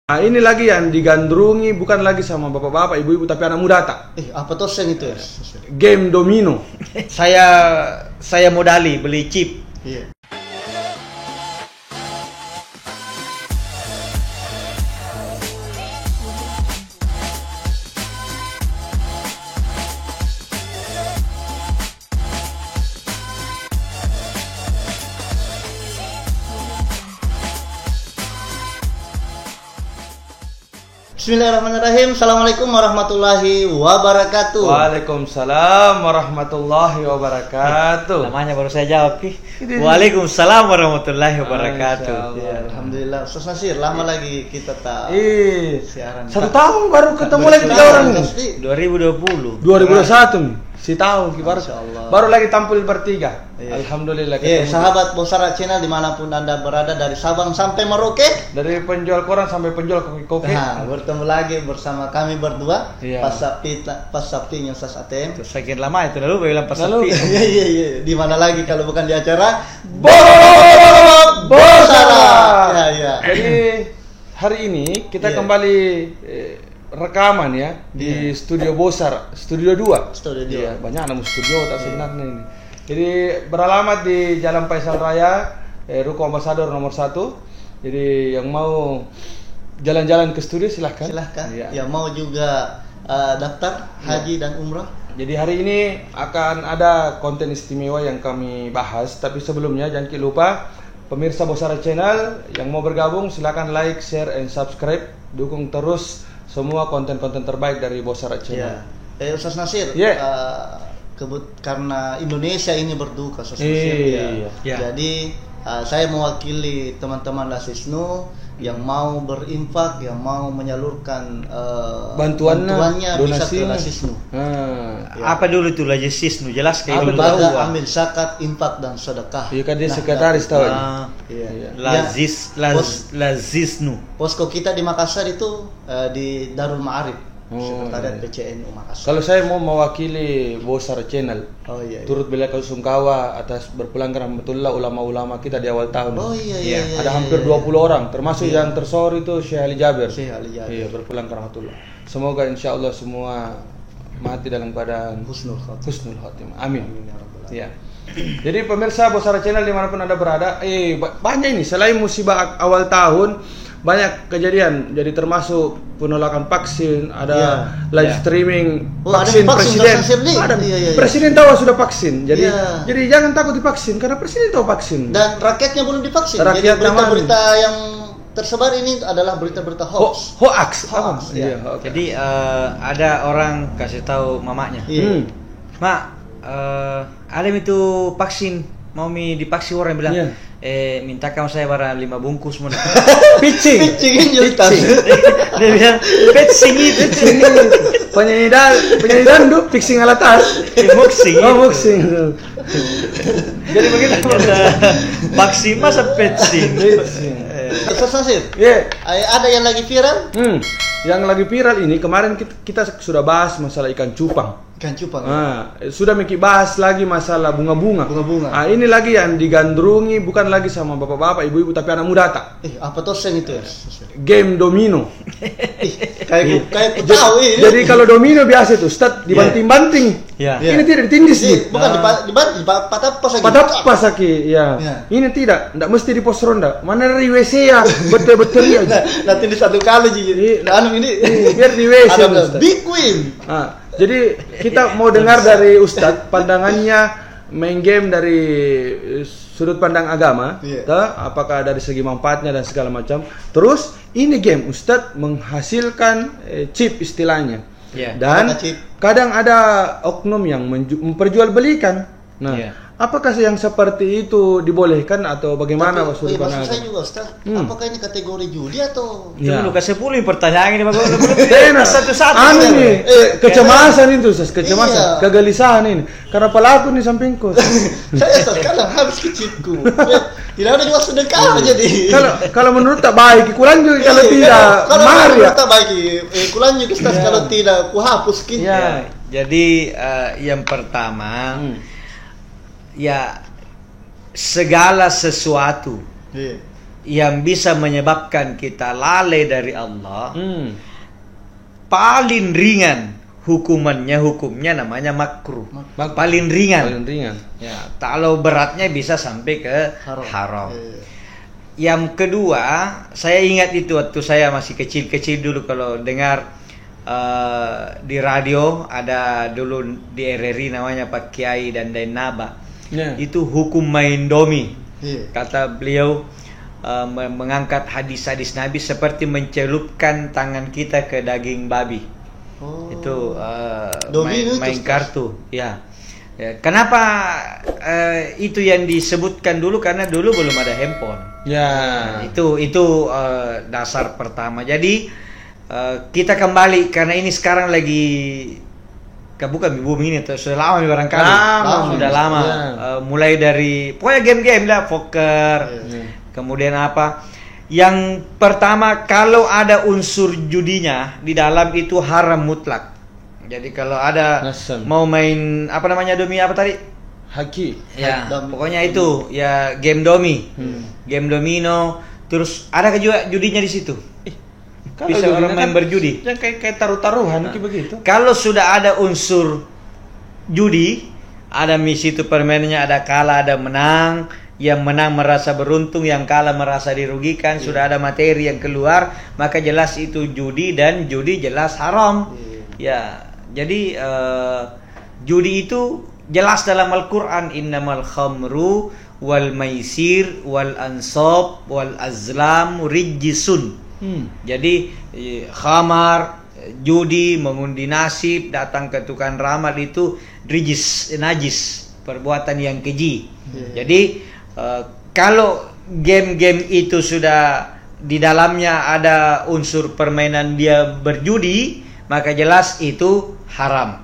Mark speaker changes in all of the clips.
Speaker 1: Nah, ini lagi yang digandrungi bukan lagi sama bapak-bapak, ibu-ibu, tapi anak muda tak.
Speaker 2: Apa tuh sen itu ya?
Speaker 1: Game domino.
Speaker 3: Saya modali beli chip.
Speaker 2: Iya. Bismillahirrahmanirrahim. Assalamualaikum warahmatullahi wabarakatuh.
Speaker 1: Waalaikumsalam warahmatullahi wabarakatuh.
Speaker 3: Namanya baru saya jawab Ki. Waalaikumsalam warahmatullahi wabarakatuh.
Speaker 2: Ya, Alhamdulillah. Ustaz Nasir, lama lagi kita tak siaran.
Speaker 1: 1 tahun baru ketemu lagi tiga orang nih.
Speaker 3: 2020.
Speaker 1: 2021 nih. Si tahun
Speaker 2: Masyaallah.
Speaker 1: baru lagi tampil bertiga.
Speaker 2: Iya.
Speaker 1: Alhamdulillah.
Speaker 2: Sahabat Bosara Channel dimanapun Anda berada, dari Sabang sampai Merauke,
Speaker 1: dari penjual koran sampai penjual kopi.
Speaker 2: Nah, bertemu lagi bersama kami berdua.
Speaker 1: Iya.
Speaker 2: Pas Sabtinya Ustaz ATM.
Speaker 3: Sekian lama itu lalu bilang pas
Speaker 1: Lalu.
Speaker 3: sepi.
Speaker 2: Iya. Di mana lagi kalau bukan di acara
Speaker 1: Bosara.
Speaker 2: Ya.
Speaker 1: Jadi hari ini kita kembali rekaman ya di Studio Bosar, Studio 2.
Speaker 2: Studio 2.
Speaker 1: Iya, banyak nama studio tak sebenarnya ini. Jadi beralamat di Jalan Faisal Raya, Ruko Ambasador nomor 1. Jadi yang mau jalan-jalan ke studio silahkan.
Speaker 2: Silahkan.
Speaker 1: Iya.
Speaker 2: Yang mau juga daftar haji dan umrah.
Speaker 1: Jadi hari ini akan ada konten istimewa yang kami bahas, tapi sebelumnya jangan lupa pemirsa Bosara Channel yang mau bergabung silakan like, share, and subscribe. Dukung terus semua konten-konten terbaik dari Bosara Channel.
Speaker 2: Ya. Ustaz Nasir, karena Indonesia ini berduka, Ustaz Nasir.
Speaker 3: Iya.
Speaker 2: Jadi saya mewakili teman-teman Lasisnu yang mau berinfak, yang mau menyalurkan bantuannya bisa ke Lasisnu.
Speaker 3: Apa dulu itu Lasisnu? Jelas kayak
Speaker 2: lembaga amil zakat, infak dan sedekah.
Speaker 1: Iya kan dia sekretaris tahu.
Speaker 3: Lasisnu.
Speaker 2: Posko kita di Makassar itu di Darul Ma'arif. Sekretariat PCNU Makassar.
Speaker 1: Kalau saya mau mewakili Bosara Channel,
Speaker 2: Iya.
Speaker 1: turut bela sungkawa atas berpulangnya rahmatullah ulama-ulama kita di awal tahun.
Speaker 2: Iya.
Speaker 1: Ada hampir 20 orang, termasuk yang tersor itu Syekh Ali Jabir. Iya, berpulang ke rahmatullah. Semoga insyaallah semua mati dalam keadaan
Speaker 2: husnul
Speaker 1: khotimah. Amin. Ya. Jadi pemirsa Bosara Channel dimanapun Anda berada, banyak ini selain musibah awal tahun, banyak kejadian. Jadi termasuk penolakan vaksin, ada live streaming vaksin presiden. Presiden tahu sudah vaksin. Jadi jangan takut divaksin karena presiden tahu vaksin.
Speaker 2: Dan rakyatnya belum divaksin. Jadi berita-berita yang tersebar ini adalah berita-berita hoax.
Speaker 1: Hoax.
Speaker 3: Jadi ada orang kasih tahu mamanya. Mak, ada itu vaksin, mau divaksin orang bilang. Minta kamu saya barang 5 bungkus mana?
Speaker 1: Pitching
Speaker 3: Dia bilang pitching itu.
Speaker 1: Penyanyi dangdut pitching alat tas. Muxing. Jadi begitu.
Speaker 3: Vaksin masa pitching.
Speaker 2: Ustaz Nasir. Ada yang lagi viral?
Speaker 1: Yang lagi viral ini kemarin kita sudah bahas masalah ikan cupang. Sudah bahas lagi masalah bunga-bunga. Ini lagi yang digandrungi bukan lagi sama bapak-bapak, ibu-ibu, tapi anak muda tak.
Speaker 2: Apa tuh sen itu ya?
Speaker 1: Game domino.
Speaker 2: Kayak tahu ini.
Speaker 1: Jadi kalau domino biasa itu start dibanting-banting. Ini tidak ditindis nih.
Speaker 2: Bukan dibanting,
Speaker 1: patah sakit. Ini tidak mesti di pos ronda. Mana dari WC ya, betul-betul ya.
Speaker 2: Nanti di satu kali jadi. Ini
Speaker 1: biar di WC.
Speaker 2: Big win.
Speaker 1: Jadi kita mau dengar dari Ustadz pandangannya main game dari sudut pandang agama, apakah dari segi manfaatnya dan segala macam. Terus ini game Ustadz menghasilkan chip istilahnya, dan kadang ada oknum yang memperjualbelikan. Apakah yang seperti itu dibolehkan atau bagaimana
Speaker 2: maksud saya juga Ustaz, apakah ini kategori judi atau?
Speaker 3: Dulu kasih pulih pertanyaan ini bagus.
Speaker 1: Satu-satu. Ini kecemasan itu, kecemasan, kegelisahan ini. Karena pelaku nih sampingku.
Speaker 2: Saya sekarang habis kecilku. Tidak ada juga sedekah jadi.
Speaker 1: Kalau menurut tak baik, kurang juga kalau tidak.
Speaker 2: Kalau menurut tak baik, kurang juga Ustaz kalau tidak ku hapus kin.
Speaker 3: Jadi yang pertama segala sesuatu yang bisa menyebabkan kita lalai dari Allah, paling ringan hukumnya namanya makruh. Paling ringan. Ya, kalau beratnya bisa sampai ke haram. Yang kedua, saya ingat itu waktu saya masih kecil dulu kalau dengar di radio, ada dulu di RRI namanya Pak Kiai dan Naba. Itu hukum main domi. Kata beliau, mengangkat hadis-hadis Nabi seperti mencelupkan tangan kita ke daging babi. Itu main kartu. Ya. Kenapa itu yang disebutkan dulu? Karena dulu belum ada handphone. Itu dasar pertama. Jadi kita kembali karena ini sekarang lagi bukan booming ini, sudah lama barangkali. Sudah lama. Mulai dari pokoknya game-game lah, poker. Kemudian apa? Yang pertama, kalau ada unsur judinya di dalam itu haram mutlak. Jadi kalau ada mau main apa namanya domi apa tadi?
Speaker 1: Haki.
Speaker 3: Ya, pokoknya itu ya game domi. Game domino, terus ada juga judinya di situ. Bisa orang main berjudi.
Speaker 1: Yang kayak taruh-taruhan begitu.
Speaker 3: Kalau sudah ada unsur judi, ada misi itu permainannya, ada kalah, ada menang. Yang menang merasa beruntung, yang kalah merasa dirugikan. Sudah ada materi yang keluar, maka jelas itu judi, dan judi jelas haram. Ya, jadi judi itu jelas dalam Al-Quran, innamal khamru wal maisir wal ansab wal azlam rijsun. Jadi khamar, judi, mengundi nasib, datang ke tukang ramal itu najis, perbuatan yang keji. Jadi kalau game-game itu sudah di dalamnya ada unsur permainan dia berjudi, maka jelas itu haram.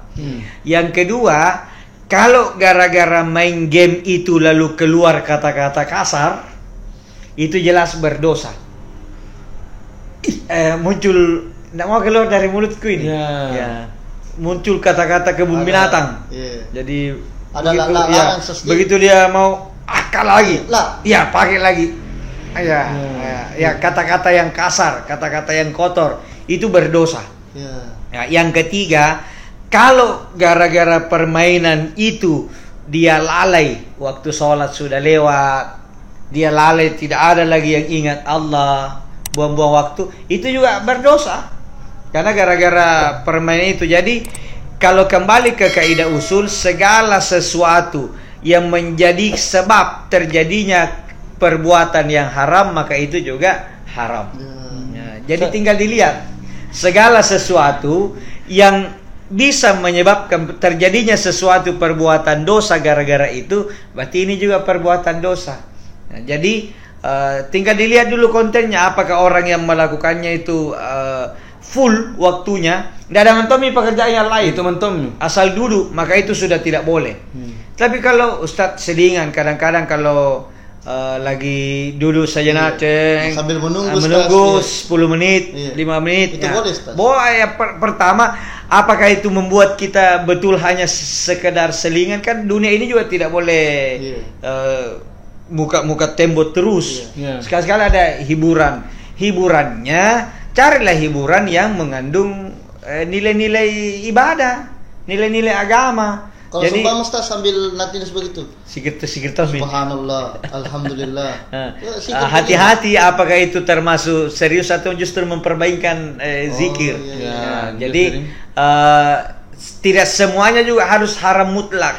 Speaker 3: Yang kedua, kalau gara-gara main game itu lalu keluar kata-kata kasar, itu jelas berdosa. Muncul, tidak mau keluar dari mulutku ini. Muncul kata-kata kebun binatang. Jadi ada begitu dia mau akal lagi, ya pakai lagi. Ya kata-kata yang kasar, kata-kata yang kotor itu berdosa. Yang ketiga, kalau gara-gara permainan itu dia lalai, waktu sholat sudah lewat, dia lalai, tidak ada lagi yang ingat Allah, buang-buang waktu, itu juga berdosa. Karena gara-gara permainan itu. Jadi kalau kembali ke kaidah usul, segala sesuatu yang menjadi sebab terjadinya perbuatan yang haram, maka itu juga haram. Jadi tinggal dilihat, segala sesuatu yang bisa menyebabkan terjadinya sesuatu perbuatan dosa gara-gara itu, berarti ini juga perbuatan dosa. Jadi tinggal dilihat dulu kontennya, apakah orang yang melakukannya itu full waktunya, tidak ada mentomi pekerjaan yang lain, itu mentomi, asal duduk, maka itu sudah tidak boleh. Tapi kalau Ustadz selingan, kadang-kadang kalau lagi duduk sejenak,
Speaker 2: sambil menunggu
Speaker 3: 10 menit, 5 menit,
Speaker 2: itu boleh,
Speaker 3: pertama, apakah itu membuat kita betul hanya sekedar selingan? Kan dunia ini juga tidak boleh muka tembok terus. Sekali-sekali ada hiburannya, carilah hiburan yang mengandung nilai-nilai ibadah, nilai-nilai agama.
Speaker 2: Kalau sumpah Ustaz sambil nanti begitu.
Speaker 3: Sikit.
Speaker 2: Subhanallah, alhamdulillah.
Speaker 3: Hati-hati, apakah itu termasuk serius atau justru memperbaikan zikir. Jadi tidak semuanya juga harus haram mutlak.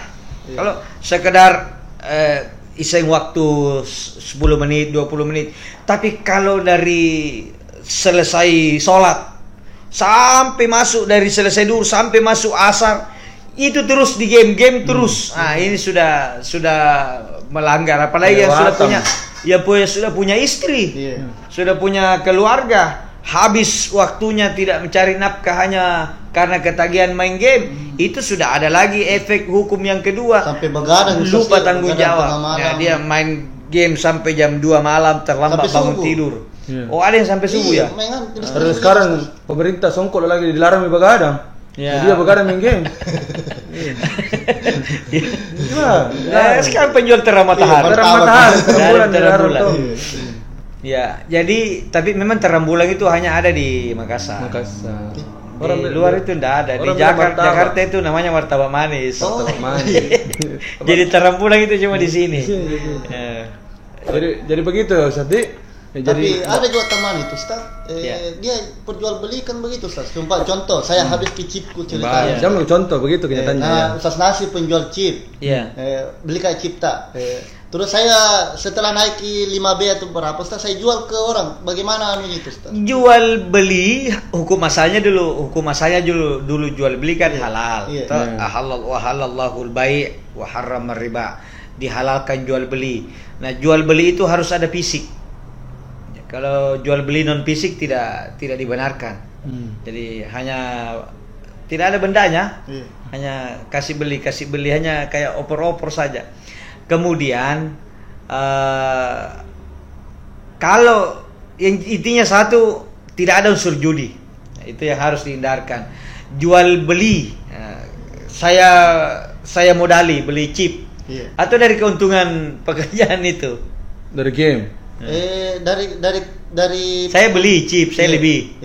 Speaker 3: Kalau sekedar iseng waktu 10 menit, 20 menit. Tapi kalau dari selesai sholat sampai masuk, dari selesai duhur sampai masuk asar, itu terus di game terus. Ini sudah melanggar. Apalagi yang sudah punya istri, sudah punya keluarga, habis waktunya tidak mencari nafkah hanya karena ketagihan main game, itu sudah ada lagi efek hukum yang kedua.
Speaker 2: Sampai begadang,
Speaker 3: lupa tanggung jawab. Dia main game sampai jam 2 malam, terlambat bangun tidur. Oh, ada yang sampai subuh ya?
Speaker 1: Terus sekarang pemerintah songkol lagi dilarang begadang. Jadi dia begadang main game.
Speaker 3: Sekarang penjual terang matahari.
Speaker 1: Terang matahari,
Speaker 3: terang bulan. Ya, jadi tapi memang terang bulan itu hanya ada di Makassar. Di luar itu enggak ada. Di Jakarta itu namanya martabak manis.
Speaker 1: Martabak manis.
Speaker 3: Jadi terang bulan itu cuma di sini.
Speaker 1: Jadi begitu Ustaz.
Speaker 2: Tapi ada juga teman itu Ustaz, dia perjual belikan begitu Ustaz. Contoh, saya habis ke chipku ceritanya.
Speaker 1: Jangan contoh begitu kenyataannya.
Speaker 2: Ustaz Nasi penjual chip. Beli kayak chip tak. Terus saya setelah naik 5B atau berapa Ustaz, saya jual ke orang. Bagaimana itu Ustaz?
Speaker 3: Jual beli hukum asalnya dulu jual beli kan halal. Ahallal wa halallahul bai' wa harramar riba. Dihalalkan jual beli. Nah, jual beli itu harus ada fisik. Kalau jual beli non fisik tidak dibenarkan. Jadi hanya tidak ada bendanya, hanya kasih beli hanya kayak opor saja. Kemudian kalau yang intinya satu, tidak ada unsur judi, itu yang harus dihindarkan. Jual beli, saya modali beli chip, atau dari keuntungan pekerjaan itu,
Speaker 1: dari game.
Speaker 2: Dari
Speaker 3: saya beli chip, saya lebih.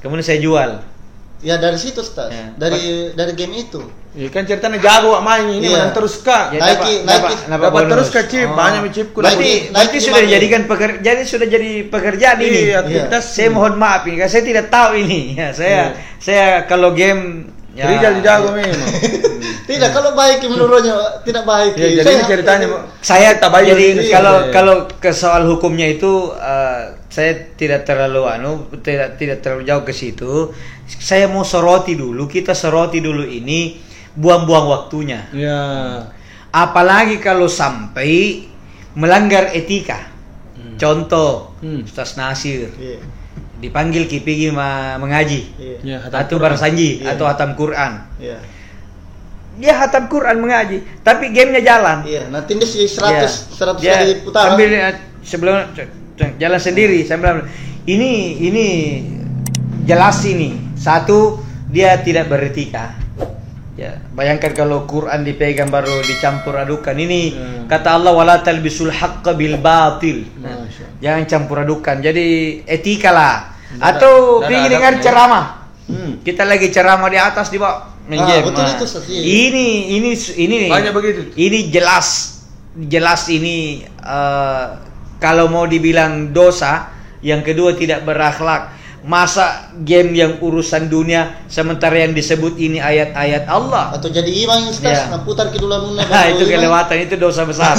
Speaker 3: Kemudian saya jual.
Speaker 2: Ya dari situ Ustaz. Dari game itu.
Speaker 1: Ya kan ceritanya jago main ini menang terus Kak. Dapat terus Kak chip, banyak chipku.
Speaker 3: Nanti sudah dijadikan sudah jadi pekerjaan ini. Saya mohon maaf ini, saya tidak tahu ini. Ya, saya kalau game
Speaker 1: Rizal jago memang.
Speaker 2: Tidak, kalau baik menurutnya tidak baik.
Speaker 1: Jadi ceritanya
Speaker 3: saya tak baik. Jadi kalau ke soal hukumnya itu saya tidak terlalu tidak terlalu jauh ke situ. Saya mau kita soroti dulu ini buang-buang waktunya.
Speaker 1: Ya.
Speaker 3: Apalagi kalau sampai melanggar etika. Contoh, Ustaz Nasir. Dipanggil pergi mengaji, atau barasanji, atau hatam Quran. Dia hatam Quran mengaji, tapi gamenya jalan.
Speaker 2: Nanti dia 100 kali putar.
Speaker 3: Sebelum jalan sendiri, saya bilang ini jelas ini. Satu, dia tidak beretika. Ya, bayangkan kalau Quran dipegang baru dicampur adukan. Ini kata Allah, wala talbisul haqqa bil batil. Jangan campur adukan. Jadi etika lah. Atau pergi dengar ceramah. Kita lagi ceramah di atas di bawah.
Speaker 2: Betul itu.
Speaker 3: Ini
Speaker 1: banyak begitu.
Speaker 3: Ini jelas ini kalau mau dibilang dosa, yang kedua tidak berakhlak. Masa game yang urusan dunia sementara yang disebut ini ayat-ayat Allah.
Speaker 2: Atau jadi imam Ustaz, putar ke dulu
Speaker 3: itu kelewatan, itu dosa besar.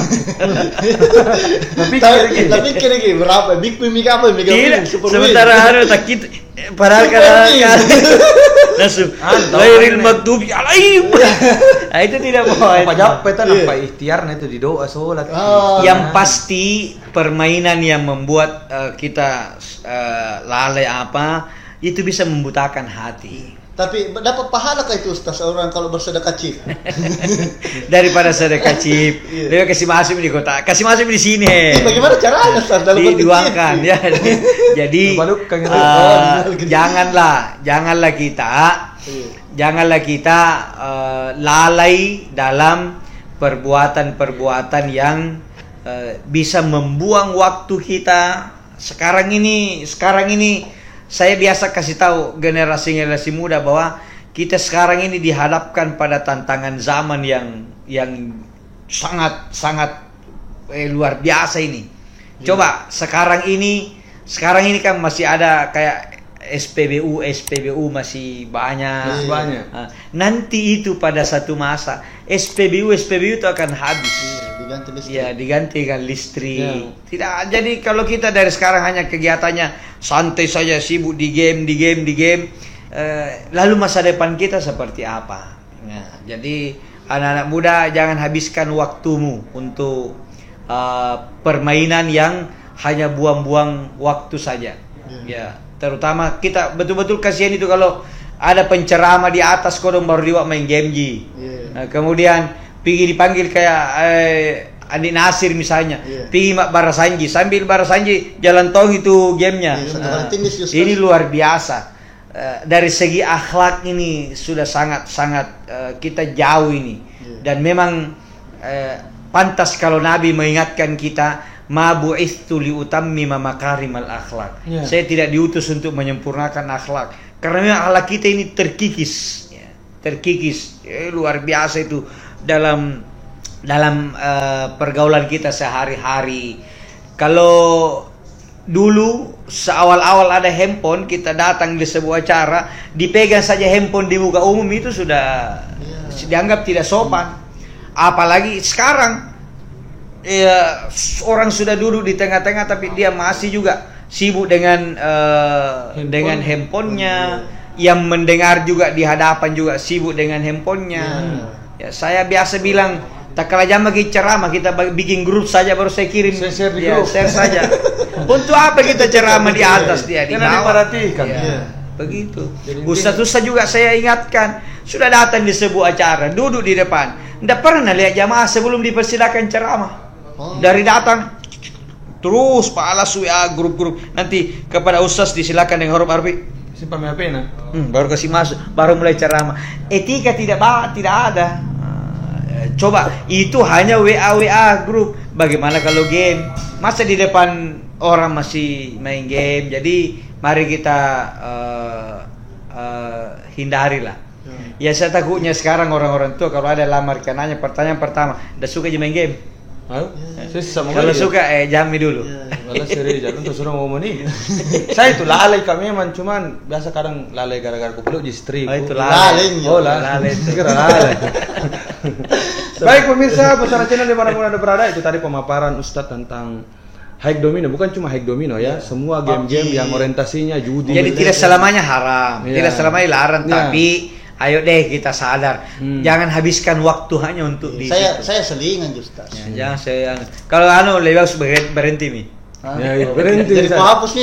Speaker 2: Tapi kira-kira berapa? Big Pim apa?
Speaker 3: Sementara ada takut padahal kan langsung lairil maghdubi alaihim. Nah, itu tidak boleh.
Speaker 1: Apa jawab apa ikhtiarnya itu di doa sholat.
Speaker 3: Yang pasti permainan yang membuat kita lalai itu bisa membutakan hati.
Speaker 2: Tapi dapat pahala kah itu Ustaz orang kalau bersedekah chip?
Speaker 3: Daripada sedekah chip, dia kasih masuk di kota, kasih masuk di sini.
Speaker 2: Bagaimana caranya Ustaz dalam
Speaker 3: diduangkan ya. Jadi janganlah kita lalai dalam perbuatan-perbuatan yang bisa membuang waktu kita. Sekarang ini saya biasa kasih tahu generasi muda bahwa kita sekarang ini dihadapkan pada tantangan zaman yang sangat luar biasa ini. Coba sekarang ini kan masih ada kayak SPBU masih banyak. Nanti itu pada satu masa SPBU itu akan habis. Digantikan listrik. Tidak. Jadi kalau kita dari sekarang hanya kegiatannya santai saja, sibuk di game, lalu masa depan kita seperti apa? Jadi anak-anak muda jangan habiskan waktumu untuk permainan yang hanya buang-buang waktu saja. Terutama kita betul-betul kasihan itu kalau ada penceramah di atas kodong baru dia main game kemudian pergi dipanggil kayak Andi Nasir misalnya, pergi mak barasanji, sambil barasanji jalan tong itu gamenya. Ini luar biasa. Dari segi akhlak ini sudah sangat kita jauh ini. Dan memang pantas kalau Nabi mengingatkan kita ma bu'itsu liutammima makarimal akhlak. Saya tidak diutus untuk menyempurnakan akhlak. Karena memang akhlak kita ini terkikis, terkikis, luar biasa itu dalam pergaulan kita sehari-hari. Kalau dulu seawal-awal ada handphone, kita datang di sebuah acara, dipegang saja handphone di muka umum itu sudah dianggap tidak sopan. Apalagi sekarang orang sudah duduk di tengah-tengah tapi dia masih juga sibuk dengan handphonenya, yang mendengar juga di hadapan juga sibuk dengan handphonenya. Ya, saya biasa bilang, tak kalah jam bagi ceramah kita bikin grup saja baru saya kirim, share saja. Untuk apa kita ceramah di atas dia di bawah?
Speaker 1: Diperhatikan.
Speaker 3: Begitu. Ustaz-ustaz juga saya ingatkan, sudah datang di sebuah acara, duduk di depan, tidak pernah lihat jamaah sebelum dipersilakan ceramah. Dari datang terus palas WA grup-grup, nanti kepada ustaz disilakan dengan huruf Arabi.
Speaker 1: Simpan HP
Speaker 3: baru kasih masuk, baru mulai ceramah. Etika tidak ada. Coba itu hanya WA grup. Bagaimana kalau game? Masa di depan orang masih main game? Jadi mari kita hindarilah. Ya saya takutnya sekarang orang-orang tua kalau ada lamar kananya pertanyaan pertama, dah suka main game? Kalau suka jami dulu.
Speaker 1: Malah serius untuk suruh ngomong nih. Saya itu lalai kami memang, cuman biasa kadang lalai gara-gara kupeluk di istri.
Speaker 3: Itu lalai.
Speaker 1: Lalai. Kira lalai. Baik pemirsa, Bosara Channel dimanapun Anda berada, itu tadi pemaparan Ustadz tentang Hack Domino. Bukan cuma Hack Domino ya, semua game-game yang orientasinya judi.
Speaker 3: Jadi tidak selamanya haram, tidak selamanya larang, tapi ayo deh kita sadar, jangan habiskan waktu hanya untuk di situ.
Speaker 2: Saya selingan Ustaz.
Speaker 3: Jangan saya. Kalau lebih bagus berhenti nih.
Speaker 1: Berhenti.
Speaker 2: Jadi
Speaker 3: hapus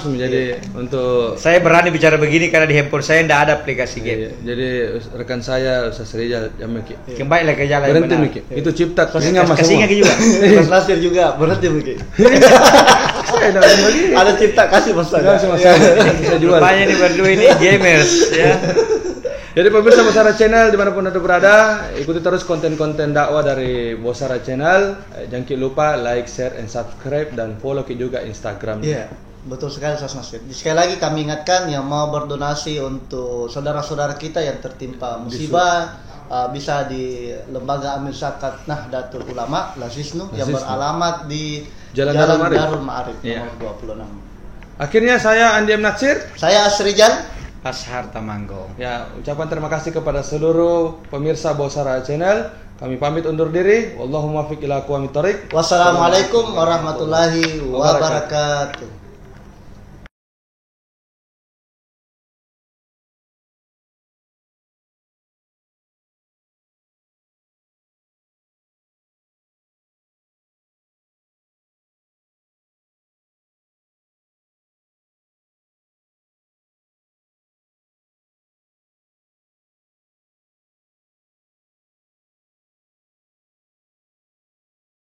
Speaker 1: menjadi untuk.
Speaker 3: Saya berani bicara begini karena di handphone saya tidak ada aplikasi game.
Speaker 1: Jadi rekan saya Ustaz Rizal Jamaki.
Speaker 3: Kembalilah ke jalan
Speaker 1: berhenti Miki. Itu cipta kasihnya
Speaker 3: juga.
Speaker 2: Mas Nasir juga berhenti Miki. Ada cipta kasih Mas Nasir.
Speaker 1: Bisa jual.
Speaker 3: Rupanya ini berdua ini gamers ya.
Speaker 1: Jadi pemirsa Bosara Channel dimanapun Anda berada, ikuti terus konten-konten dakwah dari Bosara Channel. Jangan lupa like, share, and subscribe, dan follow juga Instagram.
Speaker 2: Iya, betul sekali Ustaz Nasir. Sekali lagi kami ingatkan yang mau berdonasi untuk saudara-saudara kita yang tertimpa musibah, bisa di Lembaga Amil Zakat Nahdlatul Ulama Lazisnu yang beralamat di Jalan Darul Ma'arif nomor 26.
Speaker 1: Akhirnya saya Andi M. Natsir,
Speaker 2: saya Asrijan
Speaker 3: Ashar Tamanggo.
Speaker 1: Ya, ucapan terima kasih kepada seluruh pemirsa Bosara Channel. Kami pamit undur diri. Wallahumma fiq ila aqwamit thoriq.
Speaker 2: Wassalamualaikum warahmatullahi wabarakatuh.